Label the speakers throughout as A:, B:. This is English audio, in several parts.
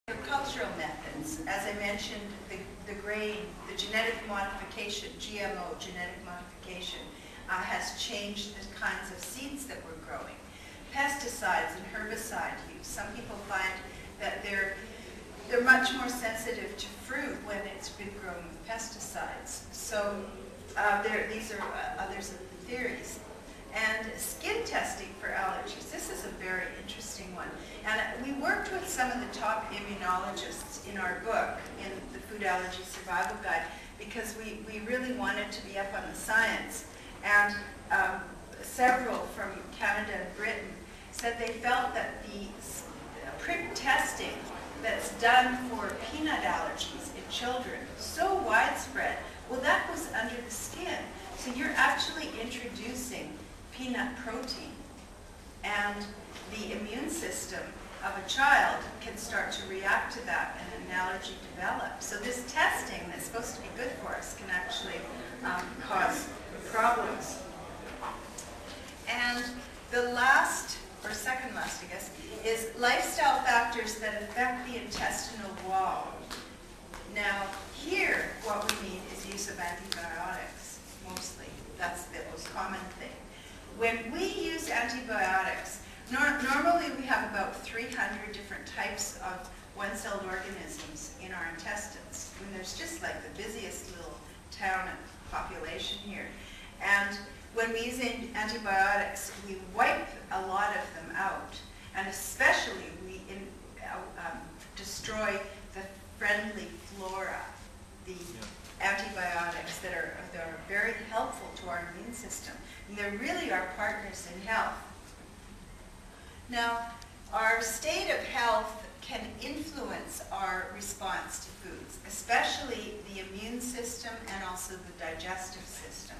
A: Agricultural methods, as I mentioned, the grain, the genetic modification, GMO, genetic modification, has changed the kinds of seeds that we're growing. Pesticides and herbicide use. Some people find that they're much more sensitive to fruit when it's been grown with pesticides. So these are others of the theories. And skin testing for allergies. This is a very interesting one. And we worked with some of the top immunologists in our book, in the Food Allergy Survival Guide, because we really wanted to be up on the science. And several from Canada and Britain said they felt that the prick testing that's done for peanut allergies in children, so widespread, well, that was under the skin. So you're actually introducing peanut protein, and the immune system of a child can start to react to that and an allergy develops. So this testing that's supposed to be good for us can actually cause problems. And the last, or second last I guess, is lifestyle factors that affect the intestinal wall. Now here what we need is use of antibiotics, mostly. That's the most common thing. When we use antibiotics, normally we have about 300 different types of one-celled organisms in our intestines. And there's just like the busiest little town and population here. And when we use antibiotics, we wipe a lot of them out. And especially we destroy the friendly flora, the antibiotics that are very helpful to our immune system. And they're really our partners in health. Now, our state of health can influence our response to foods, especially the immune system and also the digestive system.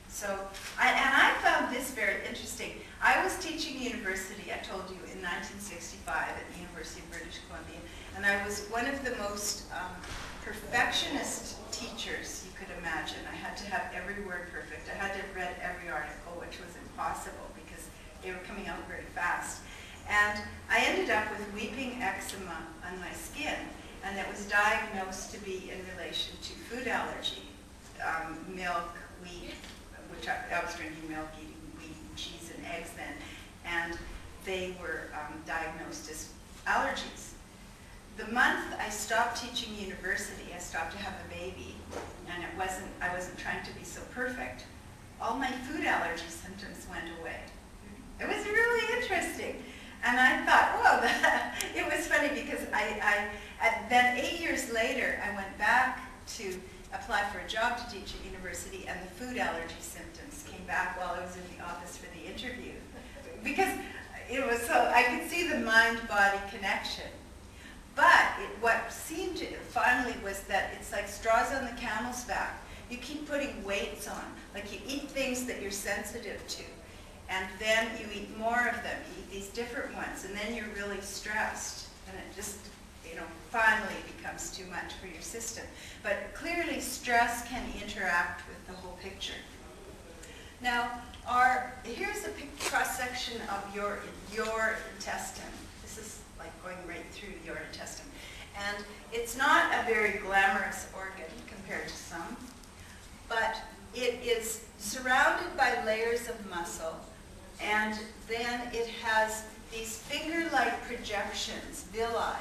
A: So, I found this very interesting. I was teaching university, I told you, in 1965 at the University of British Columbia, and I was one of the most perfectionist teachers you could imagine. I had to have every word perfect. I had to have read every article, which was impossible because they were coming out very fast. And I ended up with weeping eczema on my skin, and it was diagnosed to be in relation to food allergy, milk, wheat, which I was drinking milk, eating wheat, and cheese, and eggs then, and they were diagnosed as allergies. The month I stopped teaching university, I stopped to have a baby, and I wasn't trying to be so perfect, all my food allergy symptoms went away. It was really interesting. And I thought, whoa, it was funny because then 8 years later, I went back to apply for a job to teach at university, and the food allergy symptoms came back while I was in the office for the interview. Because it was so, I could see the mind-body connection. But what seemed to finally was that it's like straws on the camel's back. You keep putting weights on, like you eat things that you're sensitive to, and then you eat more of them, you eat these different ones, and then you're really stressed, and it just, finally becomes too much for your system. But clearly stress can interact with the whole picture. Now, here's a cross-section of your intestine. This is like going right through your intestine. And it's not a very glamorous organ compared to some, but it is surrounded by layers of muscle, and then it has these finger-like projections, villi,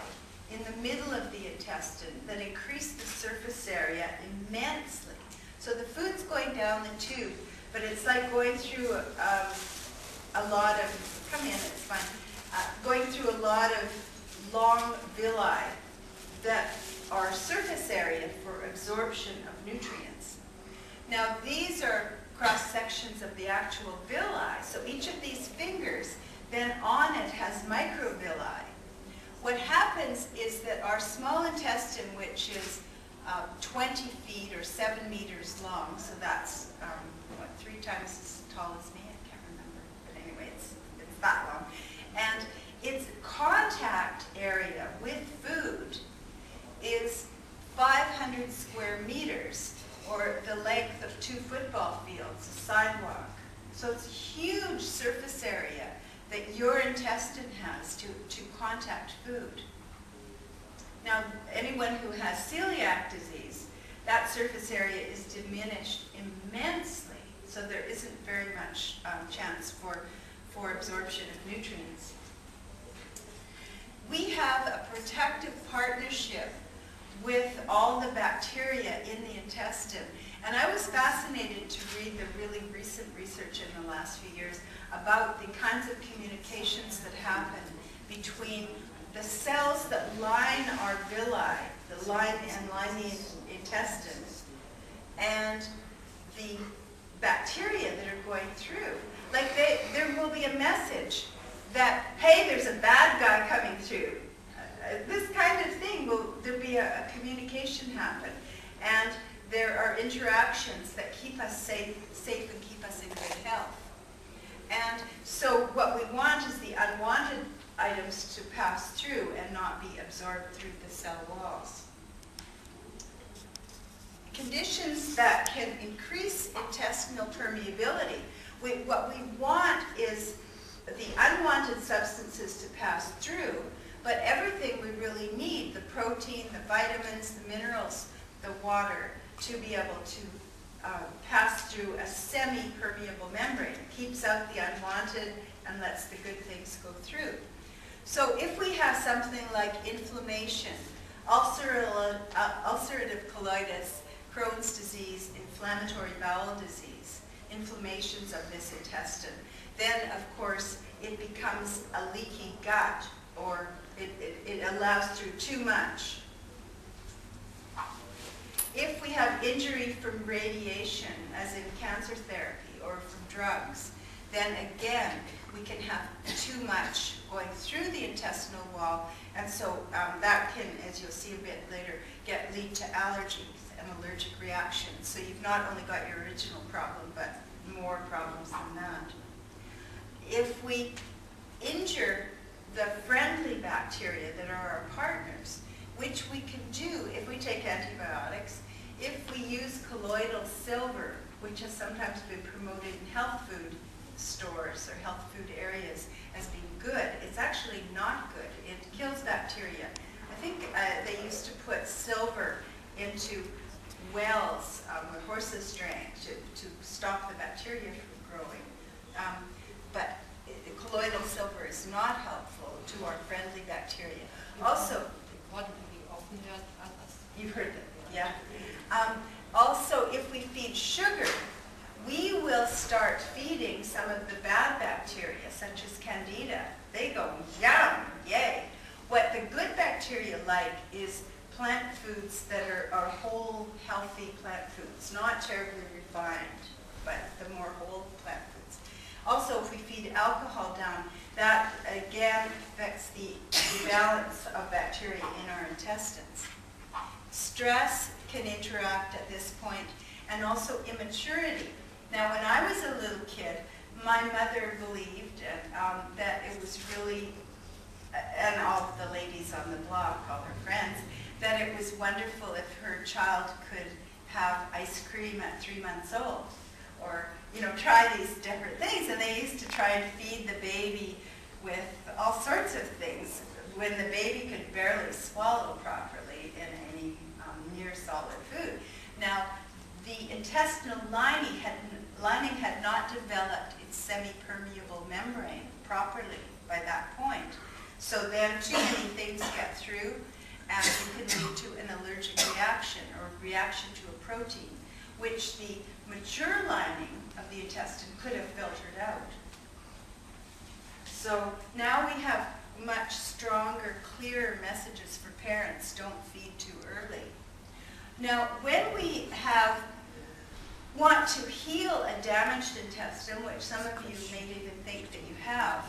A: in the middle of the intestine that increase the surface area immensely. So the food's going down the tube, but it's like going through a lot of, come in, it's fine, going through a lot of long villi that are surface area for absorption of nutrients. Now these are cross-sections of the actual villi, so each of these fingers then on it has microvilli. What happens is that our small intestine, which is 20 feet or 7 meters long, so that's 3 times as tall as me, I can't remember, but anyway, it's that long. And its contact area with food is 500 square meters, or the length of 2 football fields, a sidewalk. So it's a huge surface area that your intestine has to contact food. anyone who has celiac disease, that surface area is diminished immensely, so there isn't very much chance for absorption of nutrients. We have a protective partnership with all the bacteria in the intestine. And I was fascinated to read the really recent research in the last few years about the kinds of communications that happen between the cells that line our villi, the line the intestine, and the bacteria that are going through. Like there will be a message that, hey, there's a bad guy coming through. This kind of thing, there'll be a communication happen. And there are interactions that keep us safe and keep us in good health. And so what we want is the unwanted items to pass through and not be absorbed through the cell walls. Conditions that can increase intestinal permeability. What we want is the unwanted substances to pass through, but everything we really need, the protein, the vitamins, the minerals, the water, to be able to pass through a semi-permeable membrane. It keeps out the unwanted and lets the good things go through. So if we have something like inflammation, ulcerative colitis, Crohn's disease, inflammatory bowel disease, inflammations of this intestine, then of course it becomes a leaky gut, or it allows through too much. If we have injury from radiation, as in cancer therapy or from drugs, then again we can have too much going through the intestinal wall, and so that can, as you'll see a bit later, lead to allergies and allergic reactions. So you've not only got your original problem, but more problems than that. If we injure the friendly bacteria that are our partners, which we can do if we take antibiotics, if we use colloidal silver, which has sometimes been promoted in health food stores or health food areas as being good, it's actually not good. It kills bacteria. I think they used to put silver into wells where horses drank to stop the bacteria from growing. But colloidal silver is not helpful to our friendly bacteria. Also, you've heard that, yeah. Also, if we feed sugar, we will start feeding some of the bad bacteria, such as Candida. They go, yum, yay. What the good bacteria like is plant foods that are whole, healthy plant foods, not terribly refined, but the more whole plant foods. Also, if we feed alcohol down, that again affects the balance of bacteria in our intestines. Stress can interact at this point, and also immaturity. Now, when I was a little kid, my mother believed that it was really, and all the ladies on the block, all her friends, that it was wonderful if her child could have ice cream at 3 months old, or try these different things. And they used to try and feed the baby with all sorts of things when the baby could barely swallow properly in any near solid food. Now, the intestinal lining had not developed its semi-permeable membrane properly by that point. So then too many things get through, and it can lead to an allergic reaction or reaction to a protein, which the mature lining of the intestine could have filtered out. So now we have much stronger, clearer messages for parents: don't feed too early. Now, when we want to heal a damaged intestine, which some of you may even think that you have,